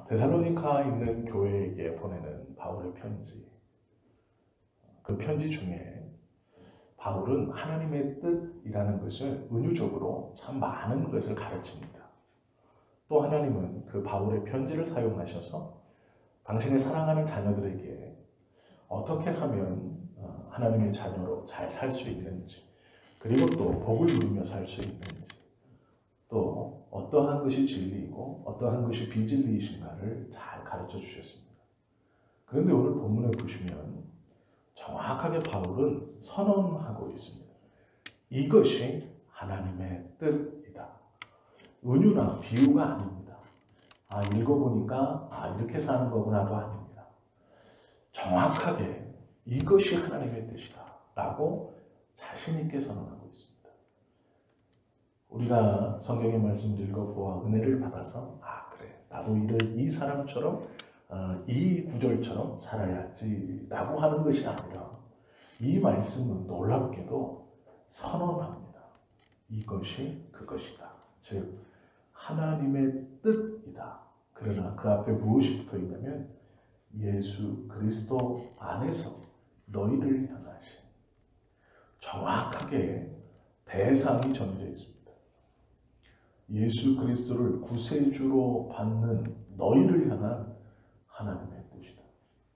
데살로니카에 있는 교회에게 보내는 바울의 편지, 그 편지 중에 바울은 하나님의 뜻이라는 것을 은유적으로 참 많은 것을 가르칩니다. 또 하나님은 그 바울의 편지를 사용하셔서 당신의 사랑하는 자녀들에게 어떻게 하면 하나님의 자녀로 잘 살 수 있는지, 그리고 또 복을 누리며 살 수 있는지, 또 어떠한 것이 진리이고 어떠한 것이 비진리이신가를 잘 가르쳐 주셨습니다. 그런데 오늘 본문을 보시면 정확하게 바울은 선언하고 있습니다. 이것이 하나님의 뜻이다. 은유나 비유가 아닙니다. 읽어보니까 이렇게 사는 거구나도 아닙니다. 정확하게 이것이 하나님의 뜻이다 라고 자신 있게 선언하고 있습니다. 우리가 성경의 말씀을 읽어보아 은혜를 받아서 그래, 나도 이 사람처럼 이 구절처럼 살아야지 라고 하는 것이 아니라 이 말씀은 놀랍게도 선언합니다. 이것이 그것이다. 즉 하나님의 뜻이다. 그러나 그 앞에 무엇이 붙어 있냐면 예수 그리스도 안에서 너희를 향하신, 정확하게 대상이 정해져 있습니다. 예수 그리스도를 구세주로 받는 너희를 향한 하나님의 뜻이다.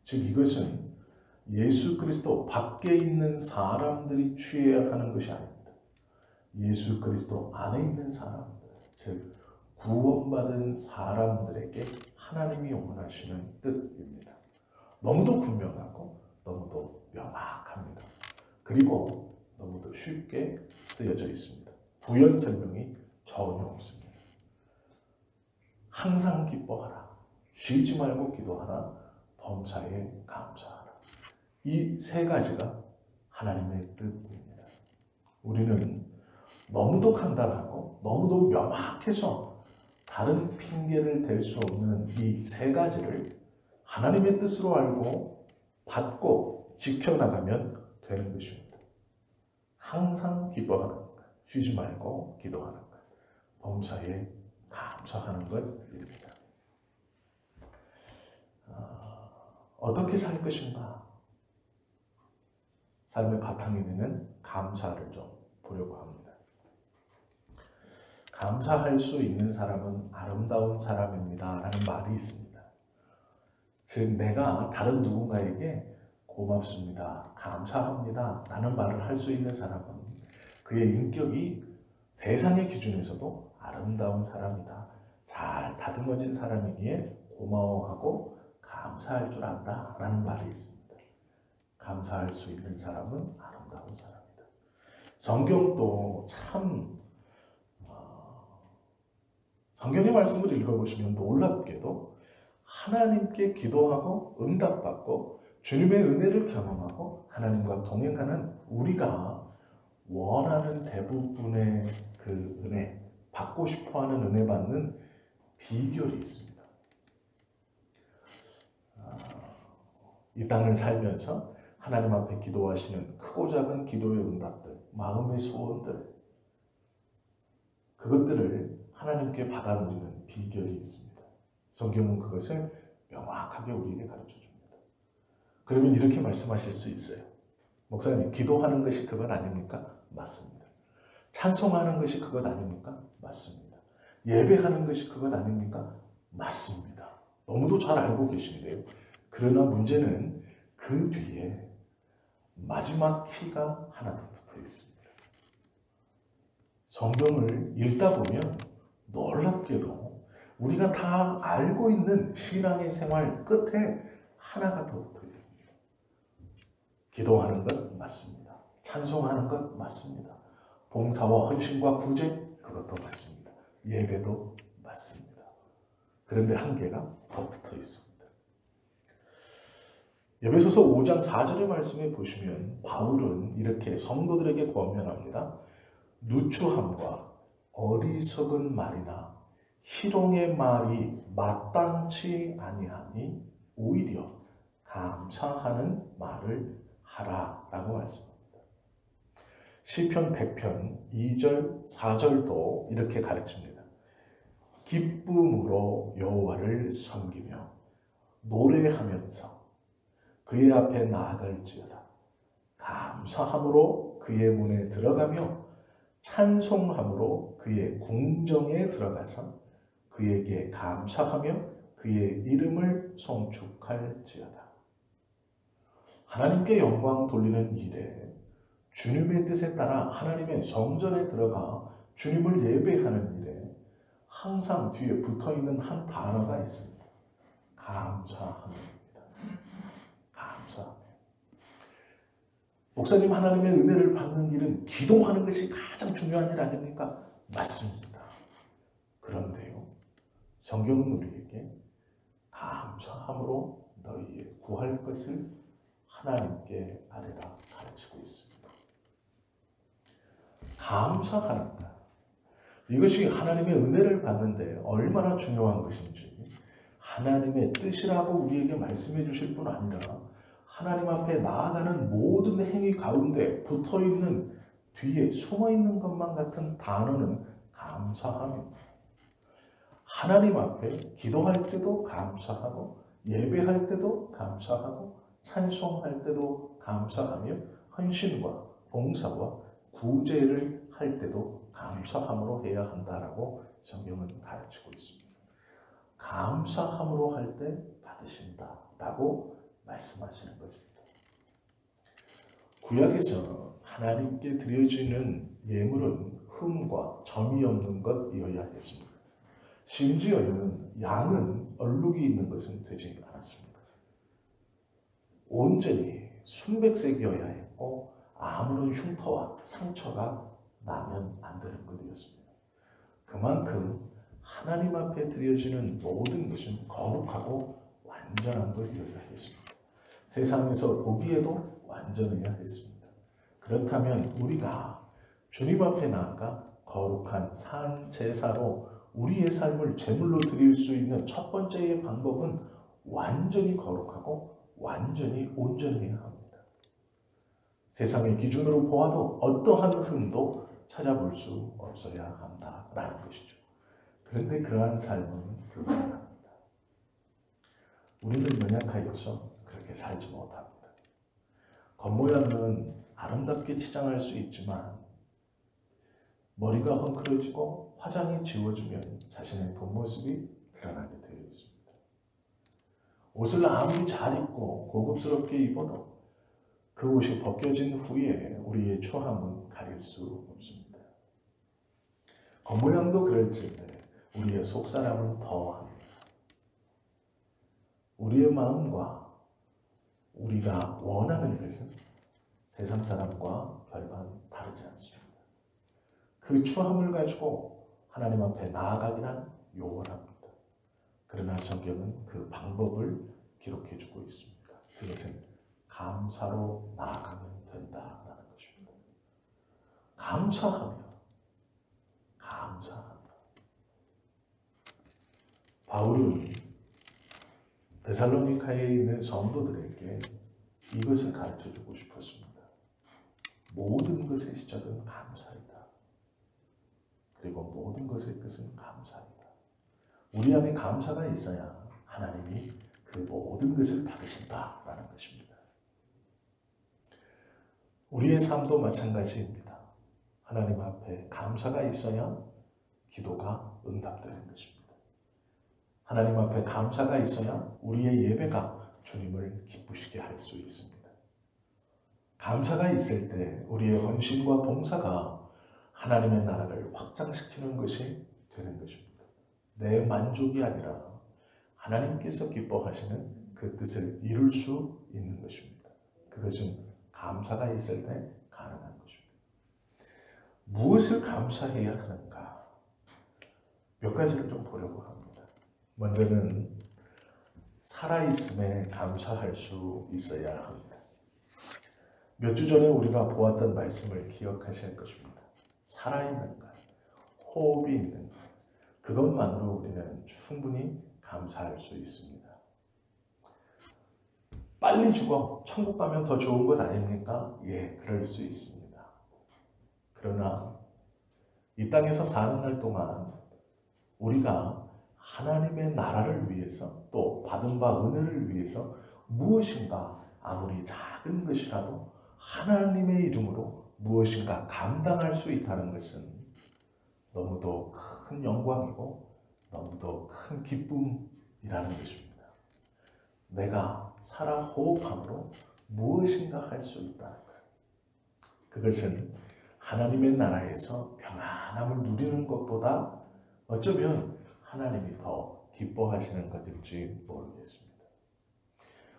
즉 이것은 예수 그리스도 밖에 있는 사람들이 취해야 하는 것이 아닙니다. 예수 그리스도 안에 있는 사람들, 즉 구원받은 사람들에게 하나님이 원하시는 뜻입니다. 너무도 분명하고 너무도 명확합니다. 그리고 너무도 쉽게 쓰여져 있습니다. 부연 설명이 전혀 없습니다. 항상 기뻐하라. 쉬지 말고 기도하라. 범사에 감사하라. 이 세 가지가 하나님의 뜻입니다. 우리는 너무도 간단하고 너무도 명확해서 다른 핑계를 댈 수 없는 이 세 가지를 하나님의 뜻으로 알고 받고 지켜나가면 되는 것입니다. 항상 기뻐하는 것, 쉬지 말고 기도하는 것, 범사에 감사하는 것입니다. 어떻게 살 것인가? 삶의 바탕이 되는 감사를 좀 보려고 합니다. 감사할 수 있는 사람은 아름다운 사람입니다 라는 말이 있습니다. 즉 내가 다른 누군가에게 고맙습니다, 감사합니다 라는 말을 할 수 있는 사람은 그의 인격이 세상의 기준에서도 아름다운 사람이다, 잘 다듬어진 사람이기에 고마워하고 감사할 줄 안다 라는 말이 있습니다. 감사할 수 있는 사람은 아름다운 사람이다. 성경도 참 성경의 말씀을 읽어보시면 놀랍게도 하나님께 기도하고 응답받고 주님의 은혜를 경험하고 하나님과 동행하는 우리가 원하는 대부분의 그 은혜, 받고 싶어하는 은혜 받는 비결이 있습니다. 이 땅을 살면서 하나님 앞에 기도하시는 크고 작은 기도의 응답들, 마음의 소원들, 그것들을 하나님께 받아 누리는 비결이 있습니다. 성경은 그것을 명확하게 우리에게 가르쳐 줍니다. 그러면 이렇게 말씀하실 수 있어요. 목사님, 기도하는 것이 그것 아닙니까? 맞습니다. 찬송하는 것이 그것 아닙니까? 맞습니다. 예배하는 것이 그것 아닙니까? 맞습니다. 너무도 잘 알고 계신데요. 그러나 문제는 그 뒤에 마지막 키가 하나 더 붙어 있습니다. 성경을 읽다 보면 놀랍게도 우리가 다 알고 있는 신앙의 생활 끝에 하나가 더 붙어 있습니다. 기도하는 것 맞습니다. 찬송하는 것 맞습니다. 봉사와 헌신과 구제 그것도 맞습니다. 예배도 맞습니다. 그런데 한 개가 더 붙어 있습니다. 에베소서 5장 4절의 말씀에 보시면 바울은 이렇게 성도들에게 권면합니다. 누추함과 어리석은 말이나 희롱의 말이 마땅치 아니하니 오히려 감사하는 말을 하라라고 말씀합니다. 시편 100편 2절 4절도 이렇게 가르칩니다. 기쁨으로 여호와를 섬기며 노래하면서 그의 앞에 나아갈지어다. 감사함으로 그의 문에 들어가며 찬송함으로 그의 궁정에 들어가서 그에게 감사하며 그의 이름을 송축할지어다. 하나님께 영광 돌리는 일에 주님의 뜻에 따라 하나님의 성전에 들어가 주님을 예배하는 일에 항상 뒤에 붙어있는 한 단어가 있습니다. 감사함입니다. 감사함. 목사님, 하나님의 은혜를 받는 일은 기도하는 것이 가장 중요한 일 아닙니까? 맞습니다. 그런데요, 성경은 우리에게 감사함으로 너희의 구할 것을 하나님께 아뢰라 가르치고 있습니다. 감사하는가? 이것이 하나님의 은혜를 받는데 얼마나 중요한 것인지 하나님의 뜻이라고 우리에게 말씀해 주실 뿐 아니라 하나님 앞에 나아가는 모든 행위 가운데 붙어있는 뒤에 숨어있는 것만 같은 단어는 감사함입니다. 하나님 앞에 기도할 때도 감사하고 예배할 때도 감사하고 찬송할 때도 감사하며 헌신과 봉사와 구제를 할 때도 감사함으로 해야 한다라고 성경은 가르치고 있습니다. 감사함으로 할 때 받으신다라고 말씀하시는 것입니다. 구약에서 하나님께 드려지는 예물은 흠과 점이 없는 것이어야 했습니다. 심지어는 양은 얼룩이 있는 것은 되지 않았습니다. 온전히 순백색이어야 했고 아무런 흉터와 상처가 나면 안 되는 것이었습니다. 그만큼 하나님 앞에 드려지는 모든 것은 거룩하고 완전한 것이어야 했습니다. 세상에서 보기에도 완전해야 했습니다. 그렇다면 우리가 주님 앞에 나아가 거룩한 산 제사로 우리의 삶을 제물로 드릴 수 있는 첫 번째의 방법은 완전히 거룩하고 완전히 온전해야 합니다. 세상의 기준으로 보아도 어떠한 흠도 찾아볼 수 없어야 한다라는 것이죠. 그런데 그러한 삶은 불가능합니다. 우리는 연약하여서 그렇게 살지 못합니다. 겉모양은 아름답게 치장할 수 있지만 머리가 헝클어지고 화장이 지워지면 자신의 본 모습이 드러나게 되어 있습니다. 옷을 아무리 잘 입고 고급스럽게 입어도 그 옷이 벗겨진 후에 우리의 추함은 가릴 수 없습니다. 겉모양도 그럴지인데 우리의 속사람은 더합니다. 우리의 마음과 우리가 원하는 것은 세상 사람과 별반 다르지 않습니다. 그 추함을 가지고 하나님 앞에 나아가기란 요원합니다. 그러나 성경은 그 방법을 기록해 주고 있습니다. 그것은 감사로 나아가면 된다라는 것입니다. 감사하며 바울은 데살로니가에 있는 성도들에게 이것을 가르쳐주고 싶었습니다. 모든 것의 시작은 감사이다. 그리고 모든 것의 끝은 감사이다. 우리 안에 감사가 있어야 하나님이 그 모든 것을 받으신다라는 것입니다. 우리의 삶도 마찬가지입니다. 하나님 앞에 감사가 있어야 기도가 응답되는 것입니다. 하나님 앞에 감사가 있어야 우리의 예배가 주님을 기쁘시게 할 수 있습니다. 감사가 있을 때 우리의 헌신과 봉사가 하나님의 나라를 확장시키는 것이 되는 것입니다. 내 만족이 아니라 하나님께서 기뻐하시는 그 뜻을 이룰 수 있는 것입니다. 그것은 감사가 있을 때 가능한 것입니다. 무엇을 감사해야 하는가? 몇 가지를 좀 보려고 합니다. 먼저는 살아있음에 감사할 수 있어야 합니다. 몇 주 전에 우리가 보았던 말씀을 기억하실 것입니다. 살아있는 것, 호흡이 있는 것, 그것만으로 우리는 충분히 감사할 수 있습니다. 빨리 죽어 천국 가면 더 좋은 것 아닙니까? 예, 그럴 수 있습니다. 그러나 이 땅에서 사는 날 동안 우리가 하나님의 나라를 위해서 또 받은 바 은혜를 위해서 무엇인가 아무리 작은 것이라도 하나님의 이름으로 무엇인가 감당할 수 있다는 것은 너무도 큰 영광이고 너무도 큰 기쁨이라는 것입니다. 내가 살아 호흡함으로 무엇인가 할 수 있다는 것. 그것은 하나님의 나라에서 평안함을 누리는 것보다 어쩌면 하나님이 더 기뻐하시는 것일지 모르겠습니다.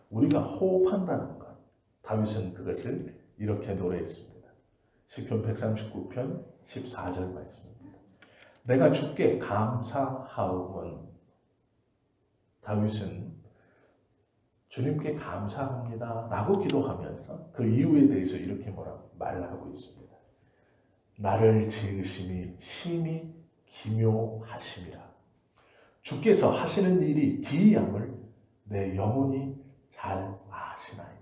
우리가 호흡한다는 것, 다윗은 그것을 이렇게 노래했습니다. 시편 139편 14절 말씀입니다. 내가 주께 감사하오면, 다윗은 주님께 감사합니다 라고 기도하면서 그 이유에 대해서 이렇게 말하고 있습니다. 나를 지으심이 심히 기묘하심이라. 주께서 하시는 일이 기이함을 내 영혼이 잘 아시나이다.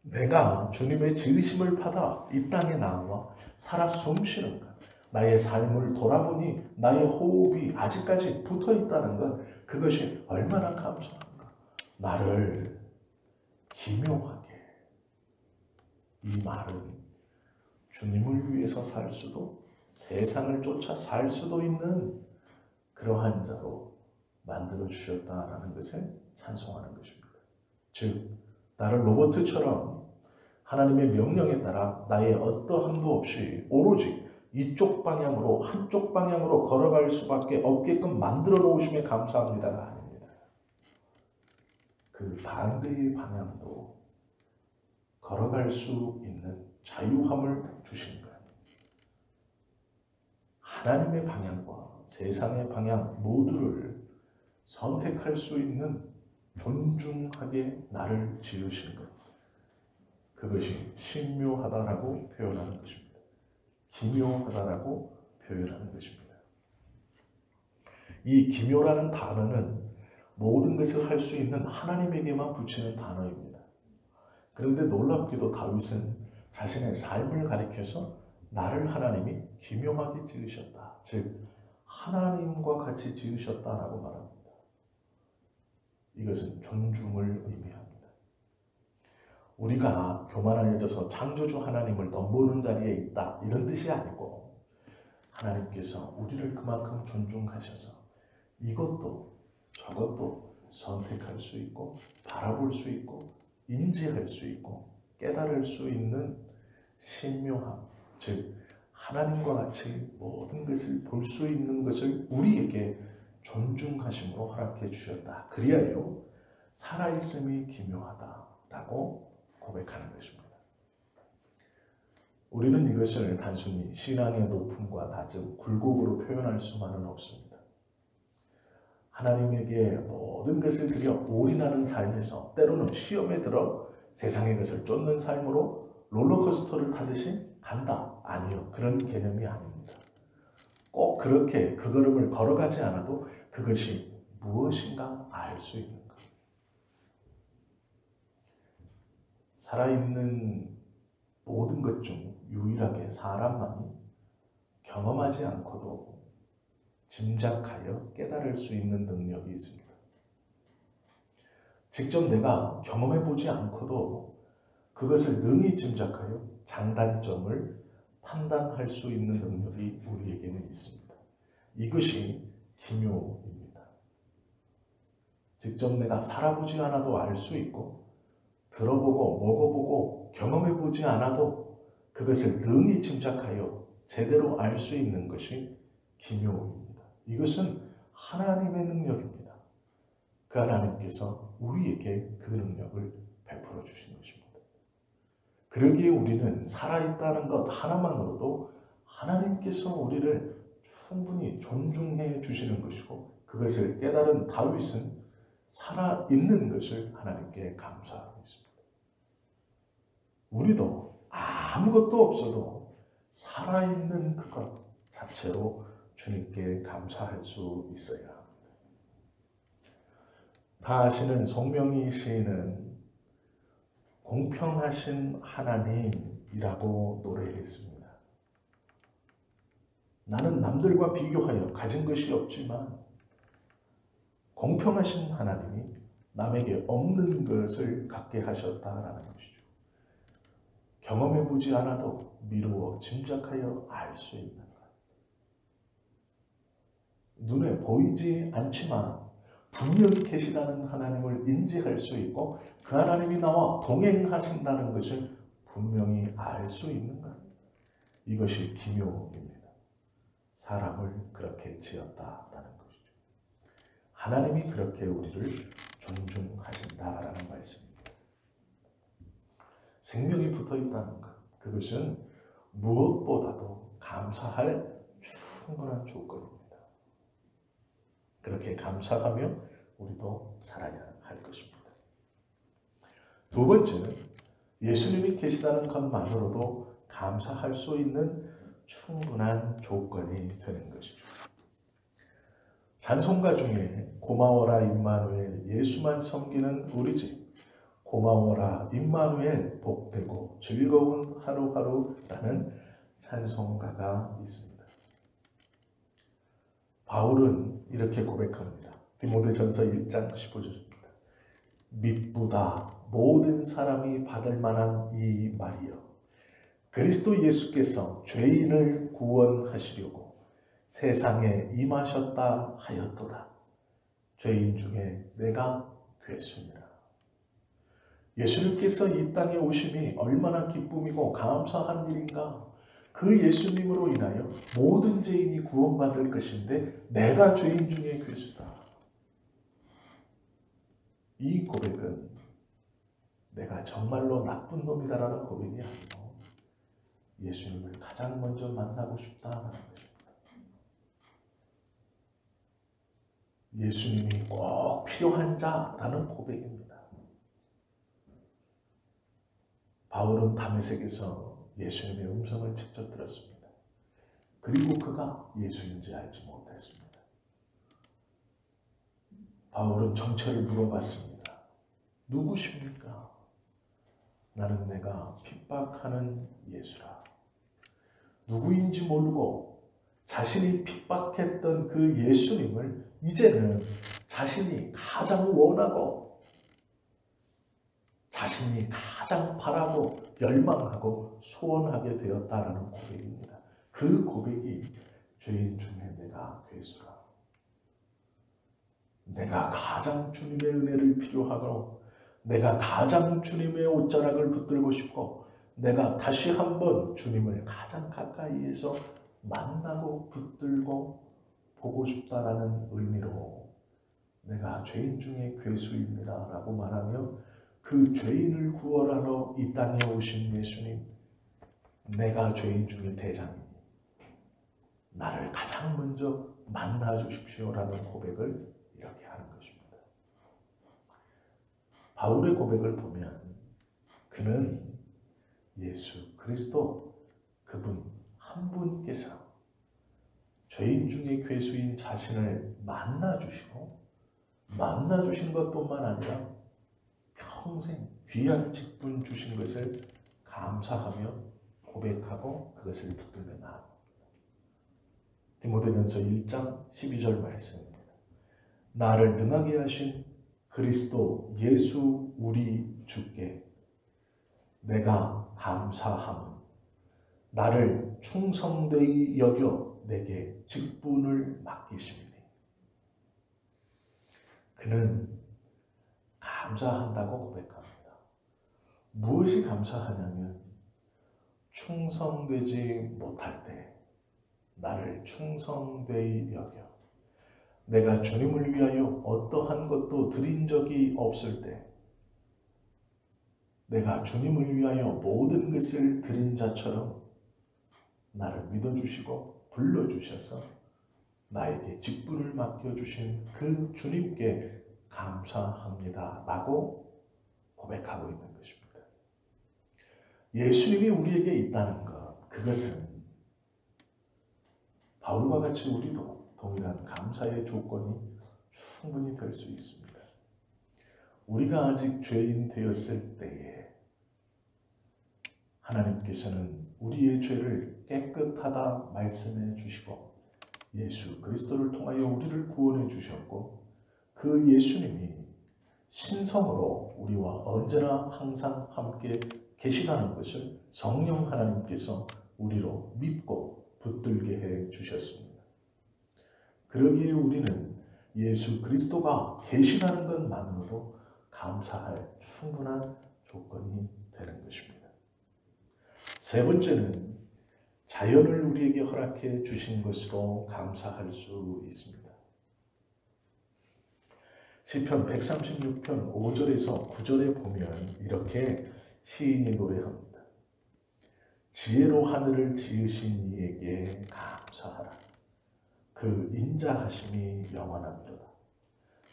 내가 주님의 지으심을 받아 이 땅에 나와 살아 숨쉬는 것, 나의 삶을 돌아보니 나의 호흡이 아직까지 붙어 있다는 것, 그것이 얼마나 감사한가. 나를 기묘하게. 이 말은 주님을 위해서 살 수도 세상을 쫓아 살 수도 있는 그러한 자로 만들어 주셨다라는 것을 찬송하는 것입니다. 즉 나를 로봇처럼 하나님의 명령에 따라 나의 어떠함도 없이 오로지 이쪽 방향으로 한쪽 방향으로 걸어갈 수밖에 없게끔 만들어 놓으심에 감사합니다가 아닙니다. 그 반대의 방향도 걸어갈 수 있는 자유함을 주신 거예요. 하나님의 방향과 세상의 방향 모두를 선택할 수 있는 존중하게 나를 지으신 것. 그것이 신묘하다라고 표현하는 것입니다. 기묘하다라고 표현하는 것입니다. 이 기묘라는 단어는 모든 것을 할 수 있는 하나님에게만 붙이는 단어입니다. 그런데 놀랍게도 다윗은 자신의 삶을 가리켜서 나를 하나님이 기묘하게 지으셨다. 즉 하나님과 같이 지으셨다라고 말합니다. 이것은 존중을 의미합니다. 우리가 교만하여져서 창조주 하나님을 넘보는 자리에 있다 이런 뜻이 아니고 하나님께서 우리를 그만큼 존중하셔서 이것도 저것도 선택할 수 있고 바라볼 수 있고 인지할 수 있고 깨달을 수 있는 신묘함, 즉 하나님과 같이 모든 것을 볼 수 있는 것을 우리에게 존중하심으로 허락해 주셨다. 그리하여 살아있음이 기묘하다라고 고백하는 것입니다. 우리는 이것을 단순히 신앙의 높음과 낮음, 굴곡으로 표현할 수만은 없습니다. 하나님에게 모든 것을 드려 올인하는 삶에서 때로는 시험에 들어 세상의 것을 쫓는 삶으로 롤러코스터를 타듯이 간다. 아니요. 그런 개념이 아닙니다. 꼭 그렇게 그 걸음을 걸어가지 않아도 그것이 무엇인가 알 수 있는 것. 살아있는 모든 것 중 유일하게 사람만이 경험하지 않고도 짐작하여 깨달을 수 있는 능력이 있습니다. 직접 내가 경험해보지 않고도 그것을 능히 짐작하여 장단점을 판단할 수 있는 능력이 우리에게는 있습니다. 이것이 기묘입니다. 직접 내가 살아보지 않아도 알 수 있고 들어보고 먹어보고 경험해보지 않아도 그것을 능히 짐작하여 제대로 알 수 있는 것이 기묘입니다. 이것은 하나님의 능력입니다. 그 하나님께서 우리에게 그 능력을 베풀어 주신 것입니다. 그러기에 우리는 살아있다는 것 하나만으로도 하나님께서 우리를 충분히 존중해 주시는 것이고 그것을 깨달은 다윗은 살아있는 것을 하나님께 감사하고 있습니다. 우리도 아무것도 없어도 살아있는 그것 자체로 주님께 감사할 수 있어야 합니다. 다 아시는 송명희 시인은 공평하신 하나님이라고 노래했습니다. 나는 남들과 비교하여 가진 것이 없지만 공평하신 하나님이 남에게 없는 것을 갖게 하셨다라는 것이죠. 경험해보지 않아도 미루어 짐작하여 알 수 있는 것. 눈에 보이지 않지만 분명히 계시다는 하나님을 인지할 수 있고 그 하나님이 나와 동행하신다는 것을 분명히 알 수 있는 것. 이것이 기묘입니다. 사람을 그렇게 지었다라는 것이죠. 하나님이 그렇게 우리를 존중하신다라는 말씀입니다. 생명이 붙어 있다는 것, 그것은 무엇보다도 감사할 충분한 조건입니다. 그렇게 감사하며 우리도 살아야 할 것입니다. 두 번째는 예수님이 계시다는 것만으로도 감사할 수 있는 충분한 조건이 되는 것이죠. 찬송가 중에 고마워라 임마누엘 예수만 섬기는 우리 집, 고마워라 임마누엘 복되고 즐거운 하루하루라는 찬송가가 있습니다. 바울은 이렇게 고백합니다. 디모데전서 1장 15절입니다. 미쁘다 모든 사람이 받을 만한 이 말이여 그리스도 예수께서 죄인을 구원하시려고 세상에 임하셨다 하였도다. 죄인 중에 내가 괴수니라. 예수님께서 이 땅에 오심이 얼마나 기쁨이고 감사한 일인가. 그 예수님으로 인하여 모든 죄인이 구원받을 것인데 내가 죄인 중에 괴수다. 이 고백은 내가 정말로 나쁜 놈이다라는 고백이 아니고 예수님을 가장 먼저 만나고 싶다라는 것입니다. 예수님이 꼭 필요한 자라는 고백입니다. 바울은 다메섹에서 예수님의 음성을 직접 들었습니다. 그리고 그가 예수인지 알지 못했습니다. 바울은 정체를 물어봤습니다. 누구십니까? 나는 내가 핍박하는 예수라. 누구인지 모르고 자신이 핍박했던 그 예수님을 이제는 자신이 가장 원하고 자신이 가장 바라고 열망하고 소원하게 되었다라는 고백입니다. 그 고백이 죄인 중에 내가 괴수라. 내가 가장 주님의 은혜를 필요하고 내가 가장 주님의 옷자락을 붙들고 싶고 내가 다시 한번 주님을 가장 가까이에서 만나고 붙들고 보고 싶다라는 의미로 내가 죄인 중에 괴수입니다 라고 말하며 그 죄인을 구원하러 이 땅에 오신 예수님, 내가 죄인 중에 대장이니 나를 가장 먼저 만나 주십시오라는 고백을 이렇게 하는 것입니다. 바울의 고백을 보면 그는 예수 그리스도 그분 한 분께서 죄인 중에 괴수인 자신을 만나주시고 만나주신 것뿐만 아니라 평생 귀한 직분 주신 것을 감사하며 고백하고 그것을 붙들며 나아갑니다. 디모데전서 1장 12절 말씀입니다. 나를 능하게 하신 그리스도 예수 우리 주께 내가 감사함은 나를 충성되이 여겨 내게 직분을 맡기심이니. 그는 감사한다고 고백합니다. 무엇이 감사하냐면 충성되지 못할 때 나를 충성되이 여겨 내가 주님을 위하여 어떠한 것도 드린 적이 없을 때 내가 주님을 위하여 모든 것을 드린 자처럼 나를 믿어주시고 불러주셔서 나에게 직분을 맡겨주신 그 주님께 감사합니다 라고 고백하고 있는 것입니다. 예수님이 우리에게 있다는 것, 그것은 바울과 같이 우리도 동일한 감사의 조건이 충분히 될 수 있습니다. 우리가 아직 죄인 되었을 때에 하나님께서는 우리의 죄를 깨끗하다 말씀해 주시고 예수 그리스도를 통하여 우리를 구원해 주셨고 그 예수님이 신성으로 우리와 언제나 항상 함께 계시다는 것을 성령 하나님께서 우리로 믿고 붙들게 해 주셨습니다. 그러기에 우리는 예수 그리스도가 계시다는 것만으로도 감사할 충분한 조건이 되는 것입니다. 세 번째는 자연을 우리에게 허락해 주신 것으로 감사할 수 있습니다. 시편 136편 5절에서 9절에 보면 이렇게 시인이 노래합니다. 지혜로 하늘을 지으신 이에게 감사하라. 그 인자하심이 영원하리로다.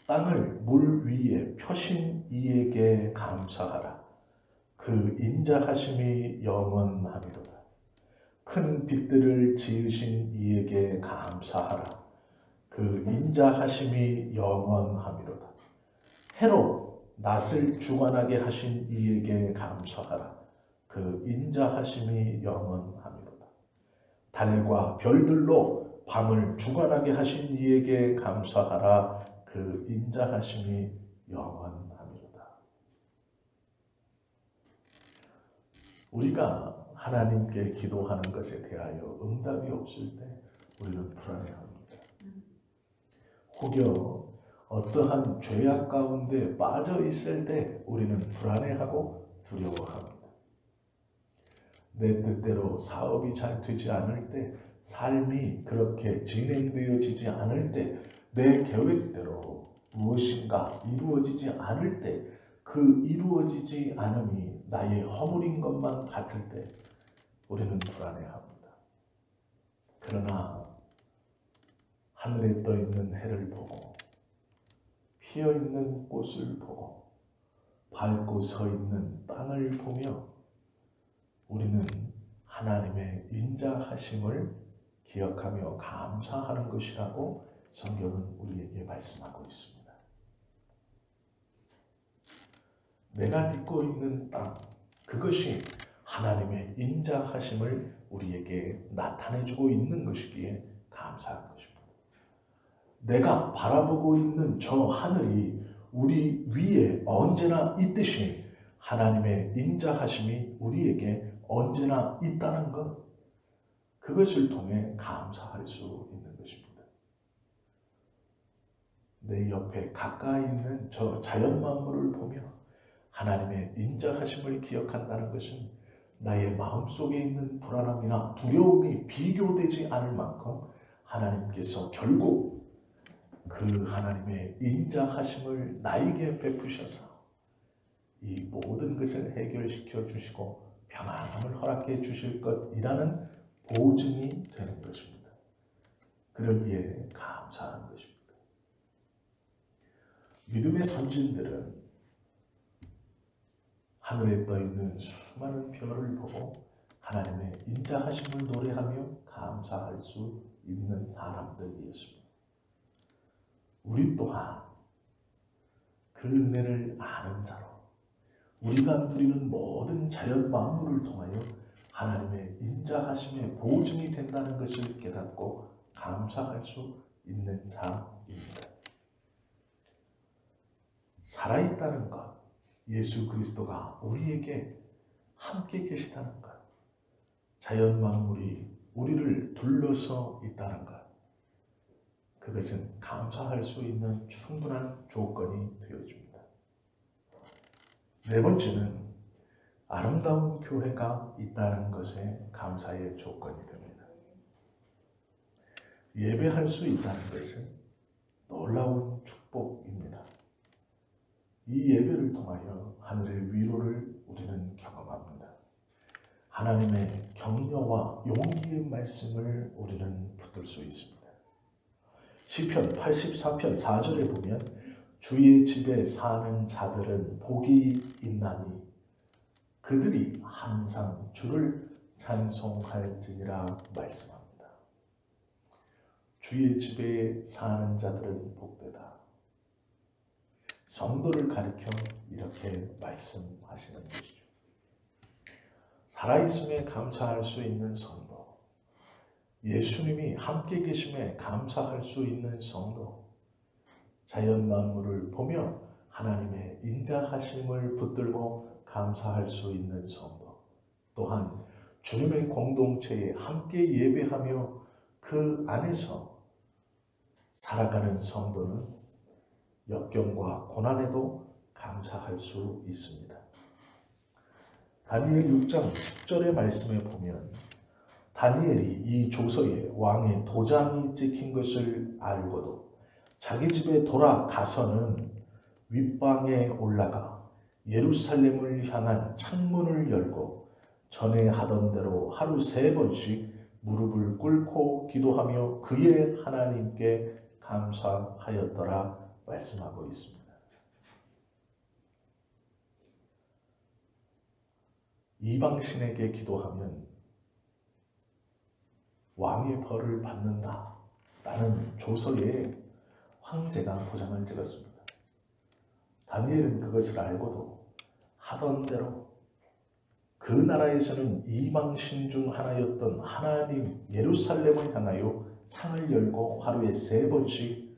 땅을 물 위에 펴신 이에게 감사하라. 그 인자하심이 영원하리로다. 큰 빛들을 지으신 이에게 감사하라. 그 인자하심이 영원하미로다. 해로 낮을 주관하게 하신 이에게 감사하라. 그 인자하심이 영원하미로다. 달과 별들로 밤을 주관하게 하신 이에게 감사하라. 그 인자하심이 영원하미로다. 우리가 하나님께 기도하는 것에 대하여 응답이 없을 때 우리는 불안해합니다. 혹여 어떠한 죄악 가운데 빠져 있을 때 우리는 불안해하고 두려워합니다. 내 뜻대로 사업이 잘 되지 않을 때, 삶이 그렇게 진행되어지지 않을 때, 내 계획대로 무엇인가 이루어지지 않을 때, 그 이루어지지 않음이 나의 허물인 것만 같을 때 우리는 불안해합니다. 그러나 하늘에 떠 있는 해를 보고 피어 있는 꽃을 보고 밟고 서 있는 땅을 보며 우리는 하나님의 인자하심을 기억하며 감사하는 것이라고 성경은 우리에게 말씀하고 있습니다. 내가 딛고 있는 땅, 그것이 하나님의 인자하심을 우리에게 나타내주고 있는 것이기에 감사한 것입니다. 내가 바라보고 있는 저 하늘이 우리 위에 언제나 있듯이 하나님의 인자하심이 우리에게 언제나 있다는 것, 그것을 통해 감사할 수 있는 것입니다. 내 옆에 가까이 있는 저 자연 만물을 보며 하나님의 인자하심을 기억한다는 것은 나의 마음속에 있는 불안함이나 두려움이 비교되지 않을 만큼 하나님께서 결국 그 하나님의 인자하심을 나에게 베푸셔서 이 모든 것을 해결시켜 주시고 평안함을 허락해 주실 것이라는 보증이 되는 것입니다. 그러기에 감사한 것입니다. 믿음의 선진들은 하늘에 떠있는 수많은 별을 보고 하나님의 인자하심을 노래하며 감사할 수 있는 사람들이었습니다. 우리 또한 그 은혜를 아는 자로 우리가 누리는 모든 자연 만물을 통하여 하나님의 인자하심의 보증이 된다는 것을 깨닫고 감사할 수 있는 자입니다. 살아있다는 것, 예수 그리스도가 우리에게 함께 계시다는 것, 자연 만물이 우리를 둘러서 있다는 것, 그것은 감사할 수 있는 충분한 조건이 되어집니다. 네 번째는 아름다운 교회가 있다는 것에 감사의 조건이 됩니다. 예배할 수 있다는 것은 놀라운 축복입니다. 이 예배를 통하여 하늘의 위로를 우리는 경험합니다. 하나님의 격려와 용기의 말씀을 우리는 붙들 수 있습니다. 시편 84편 4절에 보면 주의 집에 사는 자들은 복이 있나니 그들이 항상 주를 찬송할지니라 말씀합니다. 주의 집에 사는 자들은 복되다. 성도를 가리켜 이렇게 말씀하시는 것이죠. 살아있음에 감사할 수 있는 성도, 예수님이 함께 계심에 감사할 수 있는 성도, 자연 만물을 보며 하나님의 인자하심을 붙들고 감사할 수 있는 성도, 또한 주님의 공동체에 함께 예배하며 그 안에서 살아가는 성도는 역경과 고난에도 감사할 수 있습니다. 다니엘 6장 10절의 말씀에 보면 다니엘이 이 조서에 왕의 도장이 찍힌 것을 알고도 자기 집에 돌아가서는 윗방에 올라가 예루살렘을 향한 창문을 열고 전에 하던 대로 하루 3번씩 무릎을 꿇고 기도하며 그의 하나님께 감사하였더라 말씀하고 있습니다. 이방신에게 기도하면 왕의 벌을 받는다 라는 조서에 황제가 도장을 찍었습니다. 다니엘은 그것을 알고도 하던 대로 그 나라에서는 이방신 중 하나였던 하나님 예루살렘을 향하여 창을 열고 하루에 3번씩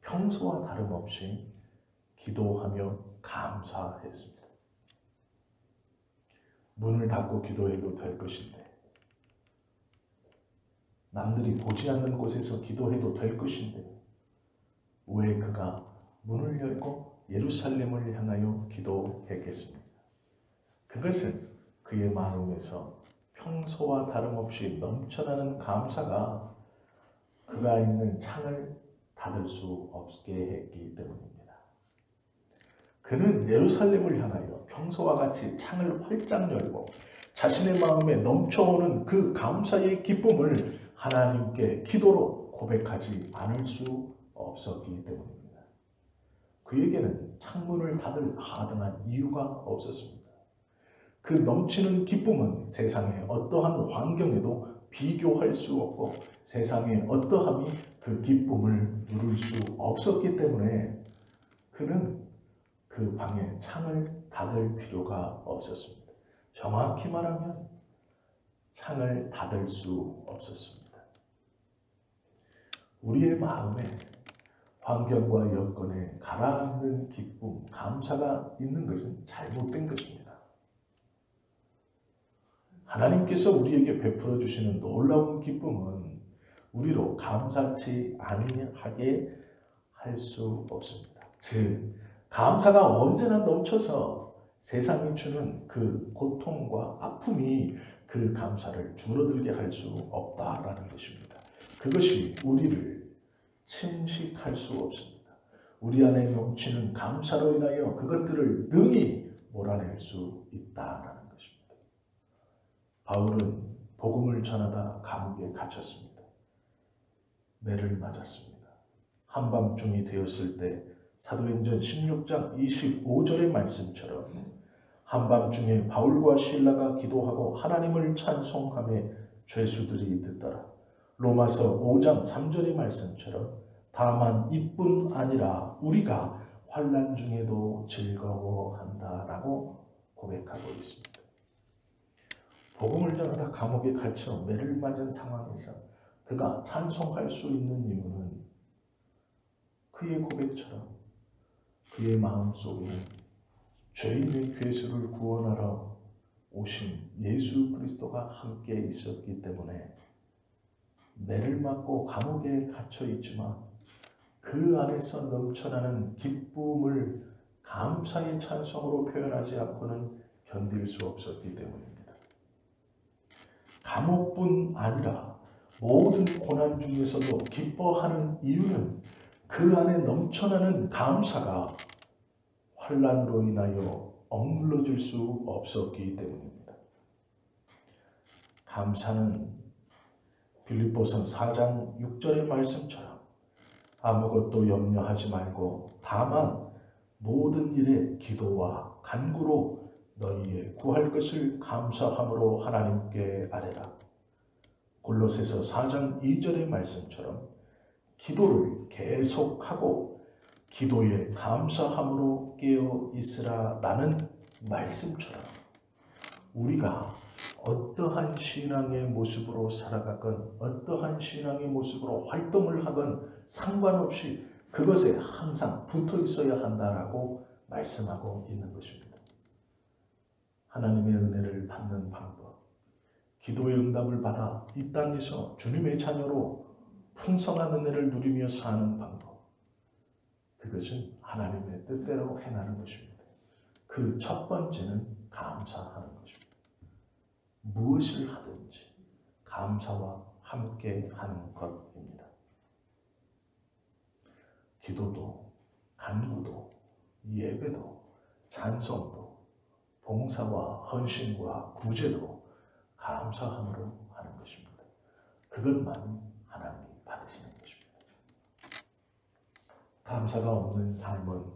평소와 다름없이 기도하며 감사했습니다. 문을 닫고 기도해도 될 것인데, 남들이 보지 않는 곳에서 기도해도 될 것인데, 왜 그가 문을 열고 예루살렘을 향하여 기도했겠습니까? 그것은 그의 마음에서 평소와 다름없이 넘쳐나는 감사가 그가 있는 창을 닫을 수 없게 했기 때문입니다. 그는 예루살렘을 향하여 평소와 같이 창을 활짝 열고 자신의 마음에 넘쳐오는 그 감사의 기쁨을 하나님께 기도로 고백하지 않을 수 없었기 때문입니다. 그에게는 창문을 닫을 하등한 이유가 없었습니다. 그 넘치는 기쁨은 세상의 어떠한 환경에도 비교할 수 없고 세상의 어떠함이 그 기쁨을 누를 수 없었기 때문에 그는 그 방에 창을 닫을 필요가 없었습니다. 정확히 말하면 창을 닫을 수 없었습니다. 우리의 마음에 환경과 여건에 가라앉는 기쁨, 감사가 있는 것은 잘못된 것입니다. 하나님께서 우리에게 베풀어 주시는 놀라운 기쁨은 우리로 감사치 아니하게 할 수 없습니다. 즉, 감사가 언제나 넘쳐서 세상이 주는 그 고통과 아픔이 그 감사를 줄어들게 할 수 없다라는 것입니다. 그것이 우리를 침식할 수 없습니다. 우리 안에 넘치는 감사로 인하여 그것들을 능히 몰아낼 수 있다라는 것입니다. 바울은 복음을 전하다 감옥에 갇혔습니다. 매를 맞았습니다. 한밤중이 되었을 때 사도행전 16장 25절의 말씀처럼 한밤중에 바울과 실라가 기도하고 하나님을 찬송하며 죄수들이 듣더라. 로마서 5장 3절의 말씀처럼 다만 이뿐 아니라 우리가 환난 중에도 즐거워한다라고 고백하고 있습니다. 복음을 전하다 감옥에 갇혀 매를 맞은 상황에서 그가 찬송할 수 있는 이유는 그의 고백처럼 그의 마음속에 죄인의 괴수를 구원하러 오신 예수 그리스도가 함께 있었기 때문에 매를 맞고 감옥에 갇혀 있지만 그 안에서 넘쳐나는 기쁨을 감사의 찬송으로 표현하지 않고는 견딜 수 없었기 때문입니다. 감옥뿐 아니라 모든 고난 중에서도 기뻐하는 이유는 그 안에 넘쳐나는 감사가 환난으로 인하여 억눌러질 수 없었기 때문입니다. 감사는 빌립보서 4장 6절의 말씀처럼 아무것도 염려하지 말고 다만 모든 일에 기도와 간구로 너희의 구할 것을 감사함으로 하나님께 아뢰라. 골로새서 4장 2절의 말씀처럼 기도를 계속하고 기도에 감사함으로 깨어 있으라 라는 말씀처럼 우리가 어떠한 신앙의 모습으로 살아가건 어떠한 신앙의 모습으로 활동을 하건 상관없이 그것에 항상 붙어 있어야 한다라고 말씀하고 있는 것입니다. 하나님의 은혜를 받는 방법, 기도의 응답을 받아 이 땅에서 주님의 자녀로 풍성한 은혜를 누리며 사는 방법, 그것은 하나님의 뜻대로 행하는 것입니다. 그 첫 번째는 감사하는 것입니다. 무엇을 하든지 감사와 함께 하는 것입니다. 기도도, 간구도, 예배도, 찬송도, 봉사와 헌신과 구제도 감사함으로 하는 것입니다. 그것만 하나님이 받으시는 것입니다. 감사가 없는 삶은,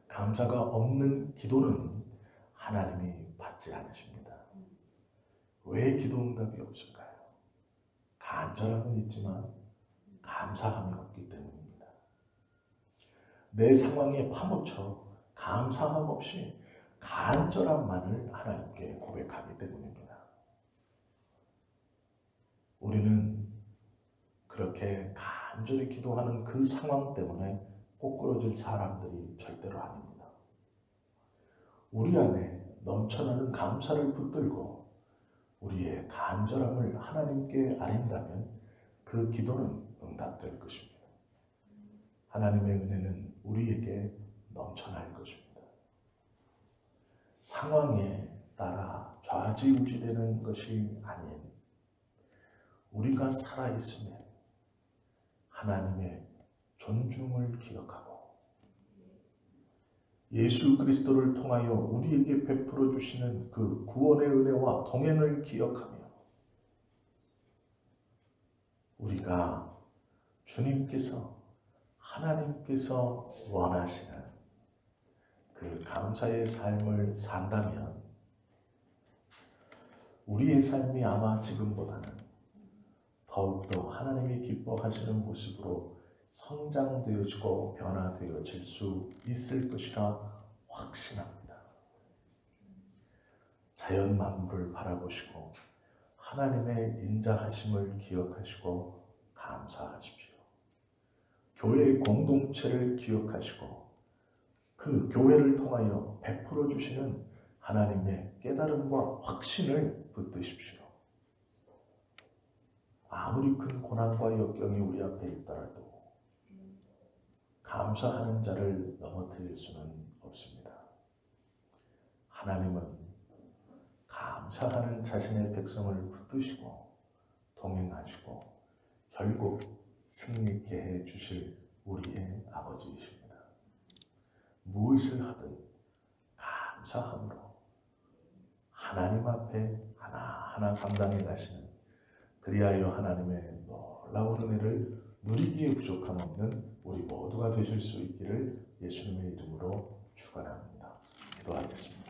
감사가 없는 기도는 하나님이 받지 않으십니다. 왜 기도 응답이 없을까요? 간절함은 있지만 감사함이 없기 때문입니다. 내 상황에 파묻혀 감사함 없이 간절함만을 하나님께 고백하기 때문입니다. 우리는 그렇게 간절히 기도하는 그 상황 때문에 꼬꾸러질 사람들이 절대로 아닙니다. 우리 안에 넘쳐나는 감사를 붙들고 우리의 간절함을 하나님께 아린다면 그 기도는 응답될 것입니다. 하나님의 은혜는 우리에게 넘쳐날 것입니다. 상황에 따라 좌지우지되는 것이 아닌 우리가 살아있으면 하나님의 존중을 기억하고 예수 그리스도를 통하여 우리에게 베풀어 주시는 그 구원의 은혜와 동행을 기억하며 우리가 주님께서, 하나님께서 원하시는 그 감사의 삶을 산다면 우리의 삶이 아마 지금보다는 더욱더 하나님이 기뻐하시는 모습으로 성장되어지고 변화되어질 수 있을 것이라 확신합니다. 자연 만물을 바라보시고 하나님의 인자하심을 기억하시고 감사하십시오. 교회의 공동체를 기억하시고 그 교회를 통하여 베풀어 주시는 하나님의 깨달음과 확신을 붙드십시오. 아무리 큰 고난과 역경이 우리 앞에 있더라도 감사하는 자를 넘어뜨릴 수는 없습니다. 하나님은 감사하는 자신의 백성을 붙드시고 동행하시고 결국 승리케 해 주실 우리의 아버지이십니다. 무엇을 하든 감사함으로 하나님 앞에 하나하나 감당해 가시는, 그리하여 하나님의 놀라운 은혜를 누리기에 부족함 없는 우리 모두가 되실 수 있기를 예수님의 이름으로 축원합니다. 기도하겠습니다.